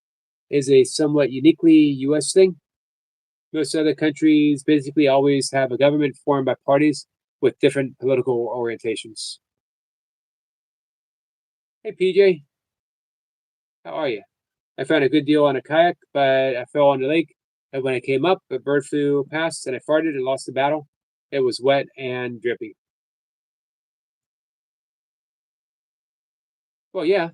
A: is a somewhat uniquely U.S. thing. Most other countries basically always have a government formed by parties with different political orientations." Hey, PJ, how are you? I found a good deal on a kayak, but I fell on the lake. And when I came up, a bird flew past and I farted and lost the battle. It was wet and drippy. Well, yeah.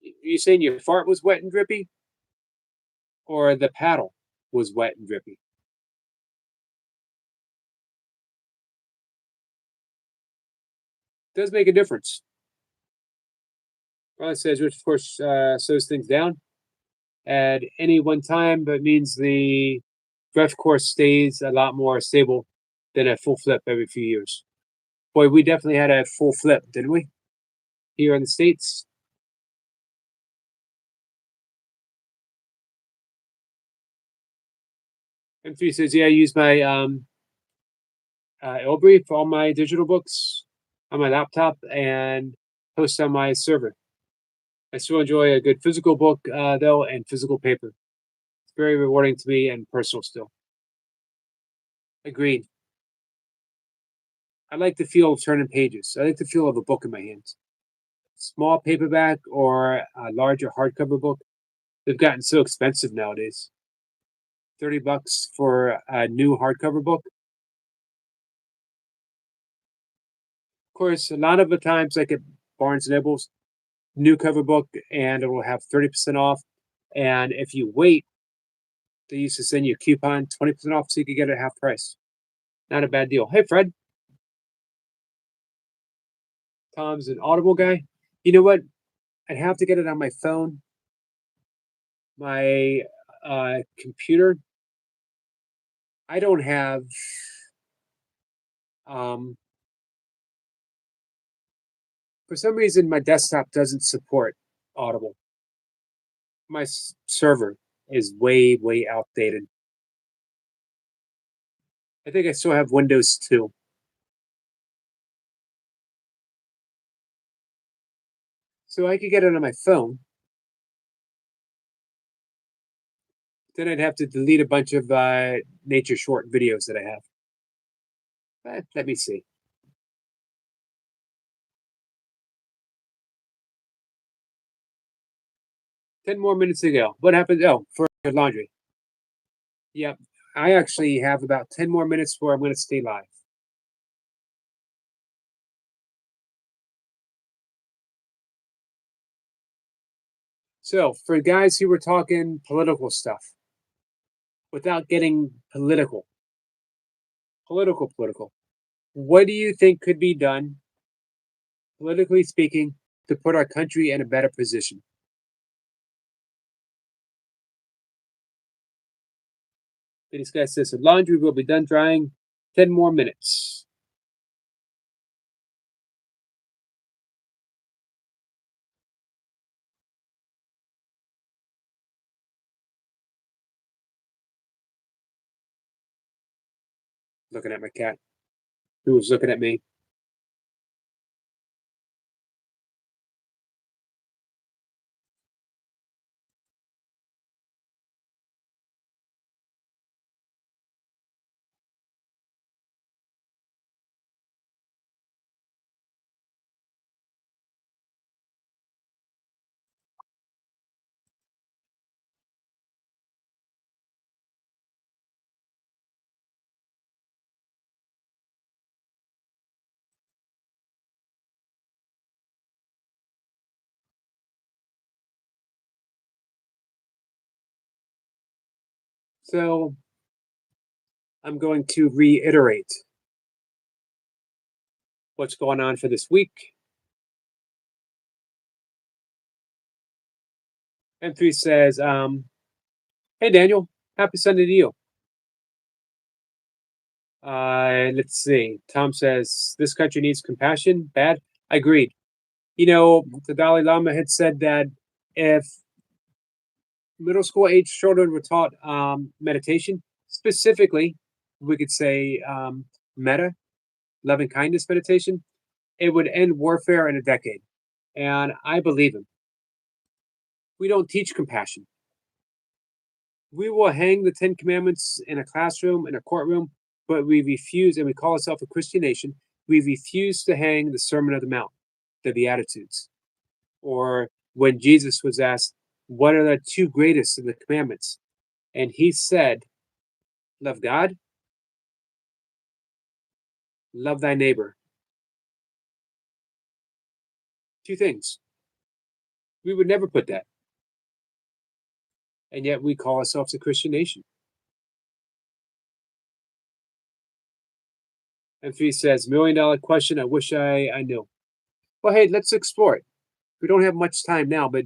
A: You saying your fart was wet and drippy? Or the paddle was wet and drippy? It does make a difference. Well, it says, which of course slows things down at any one time, but means the breath course stays a lot more stable than a full flip every few years. Boy, we definitely had a full flip, didn't we? Here in the States. M3 says, yeah, I use my Elbree for all my digital books on my laptop and post on my server. I still enjoy a good physical book, though, and physical paper. very rewarding to me and personal still. Agreed. I like the feel of turning pages. I like the feel of a book in my hands. Small paperback or a larger hardcover book, they've gotten so expensive nowadays. $30 for a new hardcover book. Of course, a lot of the times, like at Barnes and Noble's, new cover book, and it will have 30% off. And if you wait, they used to send you a coupon, 20% off, so you could get it at half price. Not a bad deal. Hey, Fred. Tom's an Audible guy. You know what? I'd have to get it on my phone. My computer, I don't have um, for some reason my desktop doesn't support Audible. My server is way outdated. I think I still have Windows 2. So I could get it on my phone. Then I'd have to delete a bunch of nature short videos that I have. Let me see. 10 more minutes to go. What happened? Oh, for laundry. Yep. I actually have about 10 more minutes where I'm going to stay live. So, for guys who were talking political stuff, without getting political, what do you think could be done, politically speaking, to put our country in a better position? This guy says the laundry will be done drying 10 more minutes. Looking at my cat, who was looking at me. So, I'm going to reiterate what's going on for this week. M3 says, hey, Daniel, happy Sunday to you. Let's see. Tom says, this country needs compassion. Bad. Agreed. You know, the Dalai Lama had said that if middle school age children were taught meditation, specifically, we could say metta, loving kindness meditation, it would end warfare in a decade. And I believe him. We don't teach compassion. We will hang the 10 Commandments in a classroom, in a courtroom, but we refuse, and we call ourselves a Christian nation, we refuse to hang the Sermon on the Mount, the Beatitudes. Or when Jesus was asked, what are the two greatest of the commandments? And he said, love God, love thy neighbor. Two things. We would never put that. And yet we call ourselves a Christian nation. M3 says, $1 million question. I wish I knew. Well, hey, let's explore it. We don't have much time now, but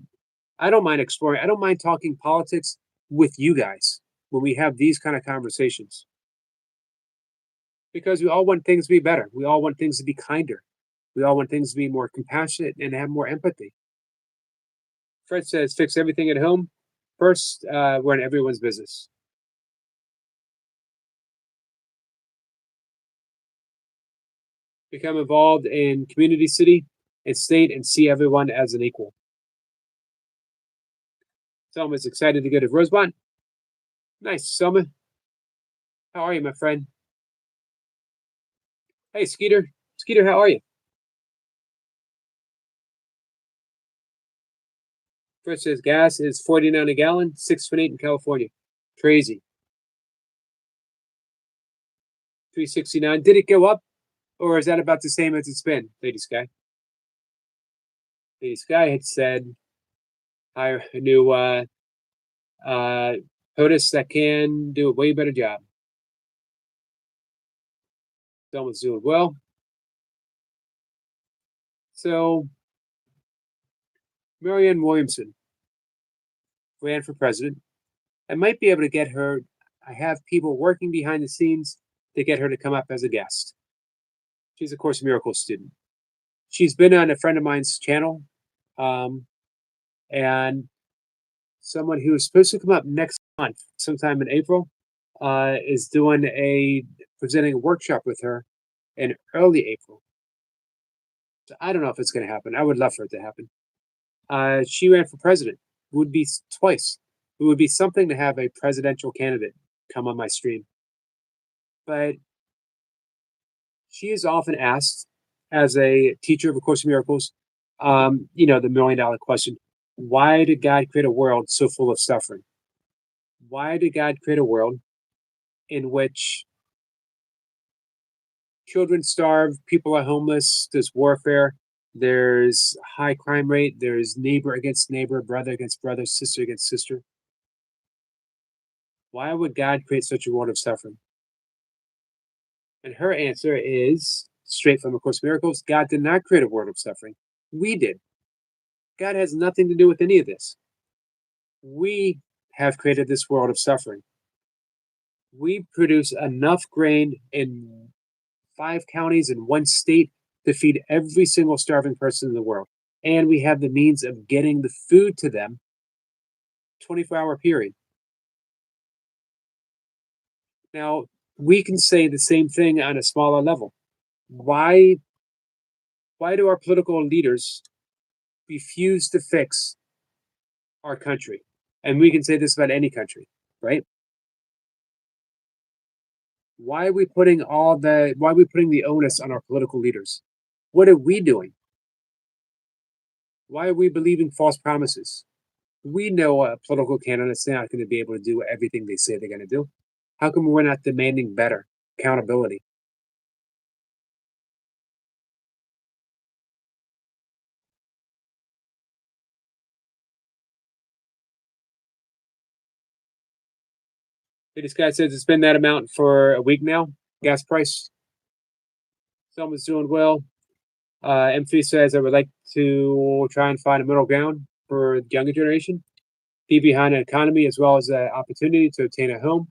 A: I don't mind exploring. I don't mind talking politics with you guys when we have these kind of conversations. Because we all want things to be better. We all want things to be kinder. We all want things to be more compassionate and have more empathy. Fred says, fix everything at home. First, we're in everyone's business. Become involved in community, city, and state, and see everyone as an equal. Tom is excited to go to Rosebud. Nice, Selma. How are you, my friend? Hey, Skeeter. Skeeter, how are you? First says gas is 49 a gallon, 6.8 in California. Crazy. 369. Did it go up, or is that about the same as it's been, Lady Sky? Lady Sky had said hire a new uh POTUS that can do a way better job. Someone's doing well. So Marianne Williamson ran for president. I might be able to get her. I have people working behind the scenes to get her to come up as a guest. She's a Course in Miracles student. She's been on a friend of mine's channel, um, and someone who is supposed to come up next month, sometime in April, is doing a presenting a workshop with her in early April. So I don't know if it's going to happen. I would love for it to happen. She ran for president. It would be twice. It would be something to have a presidential candidate come on my stream. But she is often asked, as a teacher of A Course in Miracles, the $1 million question: why did God create a world so full of suffering? Why did God create a world in which children starve, people are homeless, there's warfare, there's high crime rate, there's neighbor against neighbor, brother against brother, sister against sister? Why would God create such a world of suffering? And her answer is straight from A Course in Miracles: God did not create a world of suffering. We did. God has nothing to do with any of this. We have created this world of suffering. We produce enough grain in 5 counties in one state to feed every single starving person in the world. And we have the means of getting the food to them 24-hour period. Now, we can say the same thing on a smaller level. Why do our political leaders refuse to fix our country? And we can say this about any country, right? Why are we putting the onus on our political leaders? What are we doing? Why are we believing false promises? We know a political candidate's not going to be able to do everything they say they're going to do. How come we're not demanding better accountability? This guy says it's been that amount for a week now. Gas price. Someone's doing well. M3 says I would like to try and find a middle ground for the younger generation, be behind an economy as well as an opportunity to obtain a home,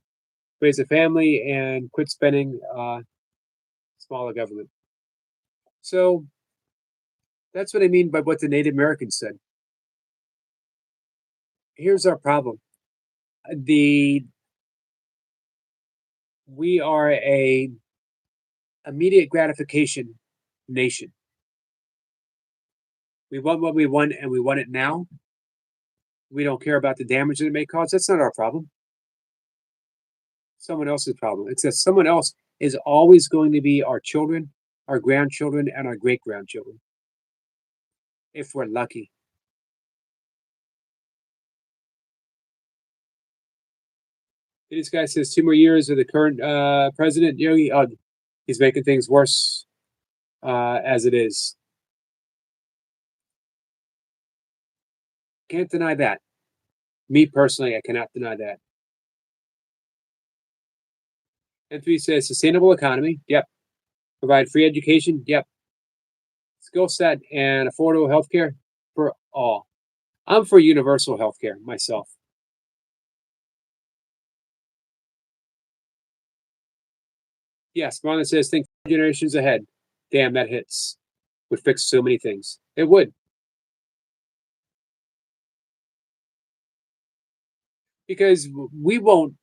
A: raise a family, and quit spending smaller government. So that's what I mean by what the Native Americans said. Here's our problem. We are a immediate gratification nation. We want what we want, and we want it now. We don't care about the damage that it may cause. That's not our problem. Someone else's problem. It's that someone else is always going to be our children, our grandchildren, and our great grandchildren, if we're lucky. This guy says 2 more years of the current president, Yogi. He's making things worse as it is. Can't deny that. Me personally, I cannot deny that. N3 says sustainable economy. Yep. Provide free education. Yep. Skill set and affordable healthcare for all. I'm for universal healthcare myself. Yes, Marlon says think 5 generations ahead. Damn, that hits. Would fix so many things. It would. Because we won't,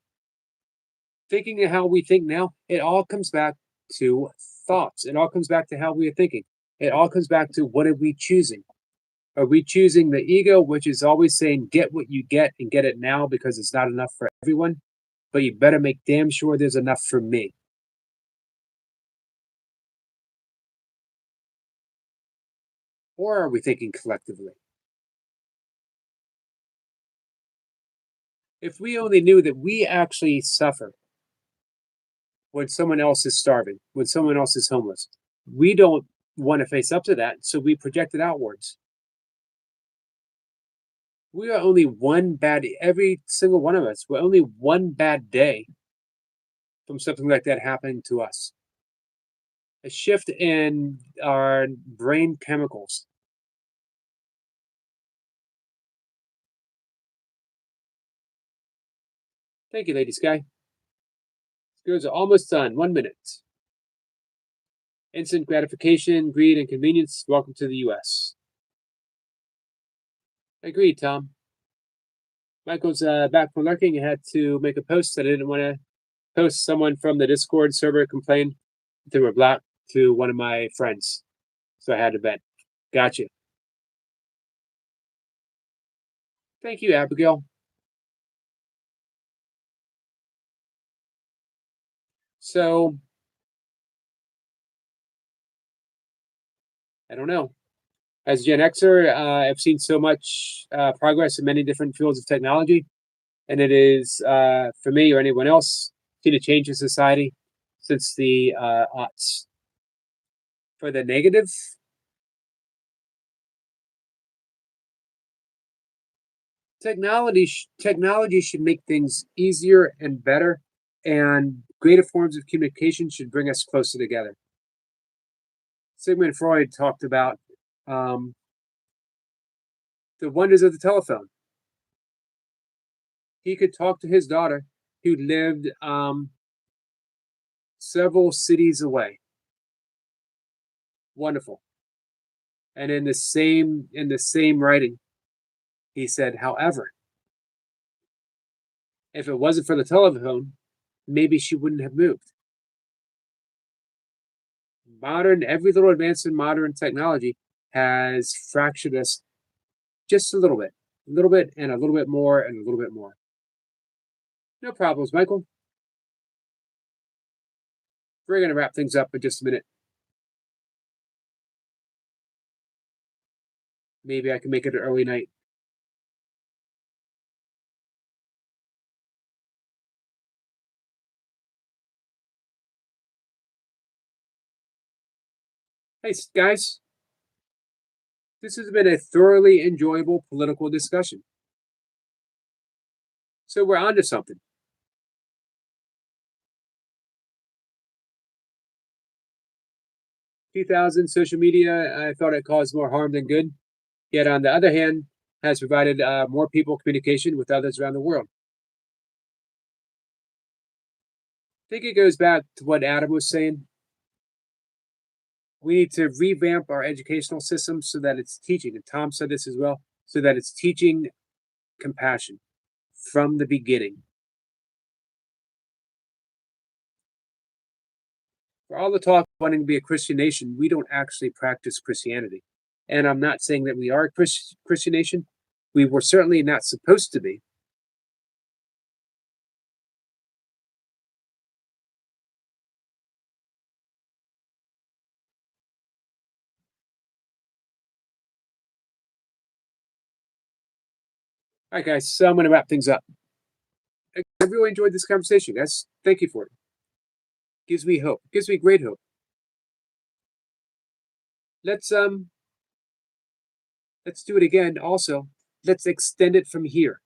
A: thinking of how we think now, it all comes back to thoughts. It all comes back to how we are thinking. It all comes back to what are we choosing? Are we choosing the ego, which is always saying get what you get and get it now because it's not enough for everyone? but you better make damn sure there's enough for me. Or are we thinking collectively? If we only knew that we actually suffer when someone else is starving, when someone else is homeless, we don't want to face up to that, so we project it outwards. We are only every single one of us, we're only one bad day from something like that happening to us. A shift in our brain chemicals. Thank you, Lady Sky. Screws are almost done. 1 minute. Instant gratification, greed, and convenience. Welcome to the US. Agreed, Tom. Michael's back from lurking. I had to make a post. I didn't want to post. Someone from the Discord server complained they were blocked to one of my friends. So I had to vent. Gotcha. Thank you, Abigail. So, I don't know. As a Gen Xer, I've seen so much progress in many different fields of technology, and it is, for me or anyone else, seen a change in society since the aughts. For the negative, technology should make things easier and better, and greater forms of communication should bring us closer together. Sigmund Freud talked about the wonders of the telephone. He could talk to his daughter who lived several cities away. Wonderful. And in the same writing, he said, however, if it wasn't for the telephone, maybe she wouldn't have moved. Every little advance in modern technology has fractured us just a little bit and a little bit more and a little bit more. No problems, Michael. We're going to wrap things up in just a minute. Maybe I can make it an early night. Hey, guys. This has been a thoroughly enjoyable political discussion. So we're on to something. 2000 social media, I thought it caused more harm than good. Yet on the other hand, has provided more people communication with others around the world. I think it goes back to what Adam was saying. We need to revamp our educational system so that it's teaching, and Tom said this as well, so that it's teaching compassion from the beginning. For all the talk of wanting to be a Christian nation, we don't actually practice Christianity. And I'm not saying that we are a Christian nation. We were certainly not supposed to be. All right, guys, so I'm going to wrap things up. I really enjoyed this conversation, guys. Thank you for it. Gives me hope. Gives me great hope. Let's do it again. Also, let's extend it from here.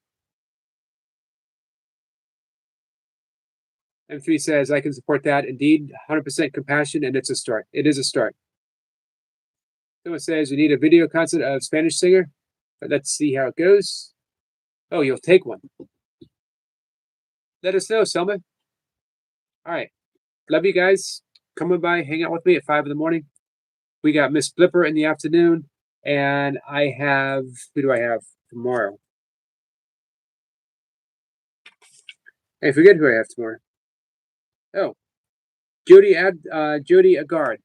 A: M3 says, I can support that. Indeed, 100% compassion, and it's a start. It is a start. Someone says, we need a video concert of Spanish singer, but let's see how it goes. Oh, you'll take one. Let us know, Selma. All right. Love you guys. Come on by, hang out with me at 5 in the morning. We got Miss Blipper in the afternoon, and I have, who do I have tomorrow? I forget who I have tomorrow. Oh, Jody Agard.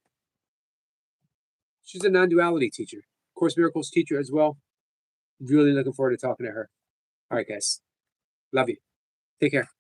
A: She's a non-duality teacher, Course Miracles teacher as well. Really looking forward to talking to her. All right, guys. Love you. Take care.